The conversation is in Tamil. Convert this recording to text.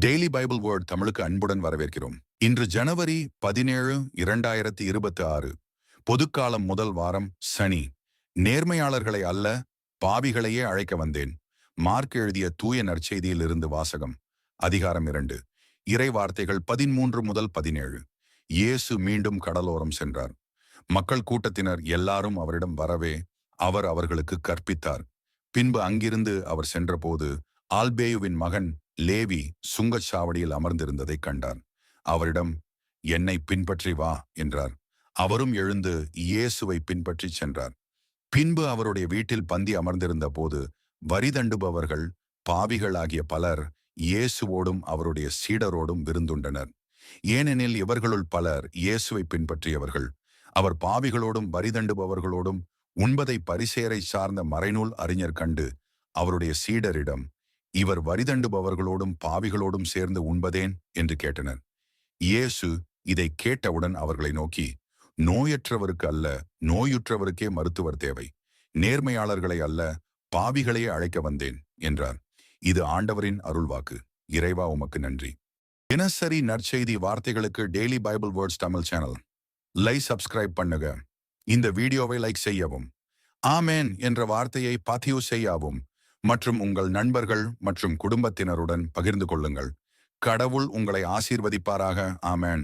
டெய்லி பைபிள் வேர்ட் தமிழுக்கு அன்புடன் வரவேற்கிறோம். இன்று ஜனவரி 17, 2026. பொதுக்காலம் முதல் வாரம், சனி. நேர்மையாளர்களை அல்ல, பாவிகளையே அழைக்க வந்தேன். மார்க் எழுதிய தூய நற்செய்தியிலிருந்து வாசகம். அதிகாரம் 2. இறை வார்த்தைகள் 13 முதல் 17. இயேசு மீண்டும் கடலோரம் சென்றார். மக்கள் கூட்டத்தினர் எல்லாரும் அவரிடம் வரவே அவர் அவர்களுக்கு கற்பித்தார். பின்பு அங்கிருந்து அவர் சென்றபோது ஆல்பேயுவின் மகன் லேவி சுங்கச்சாவடியில் அமர்ந்திருந்ததை கண்டார். அவரிடம், என்னை பின்பற்றி வா என்றார். அவரும் எழுந்து இயேசுவை பின்பற்றி சென்றார். பின்பு அவருடைய வீட்டில் பந்தி அமர்ந்திருந்த போது வரி தண்டுபவர்கள், பாவிகளாகிய பலர் இயேசுவோடும் அவருடைய சீடரோடும் விருந்துண்டனர். ஏனெனில் இவர்களுள் பலர் இயேசுவை பின்பற்றியவர்கள். அவர் பாவிகளோடும் வரிதண்டுபவர்களோடும் உண்பதை பரிசேரை சார்ந்த மறைநூல் அறிஞர் கண்டு அவருடைய சீடரிடம், இவர் வரிதண்டுபவர்களோடும் பாவிகளோடும் சேர்ந்து உண்பதேன் என்று கேட்டனர். இயேசு இதை கேட்டவுடன் அவர்களை நோக்கி, நோயற்றவருக்கு அல்ல, நோயுற்றவருக்கே மருத்துவர் தேவை. நேர்மையாளர்களை அல்ல, பாவிகளையே அழைக்க வந்தேன் என்றார். இது ஆண்டவரின் அருள்வாக்கு. இறைவா, உமக்கு நன்றி. தினசரி நற்செய்தி வார்த்தைகளுக்கு daily Bible words Tamil channel subscribe பண்ணுங்க. இந்த வீடியோவை லைக் செய்யவும், ஆமேன் என்ற வார்த்தையை பதிவு செய்யவும் மற்றும் உங்கள் நண்பர்கள் மற்றும் குடும்பத்தினருடன் பகிர்ந்து கொள்ளுங்கள். கடவுள் உங்களை ஆசீர்வதிப்பாராக. ஆமேன்.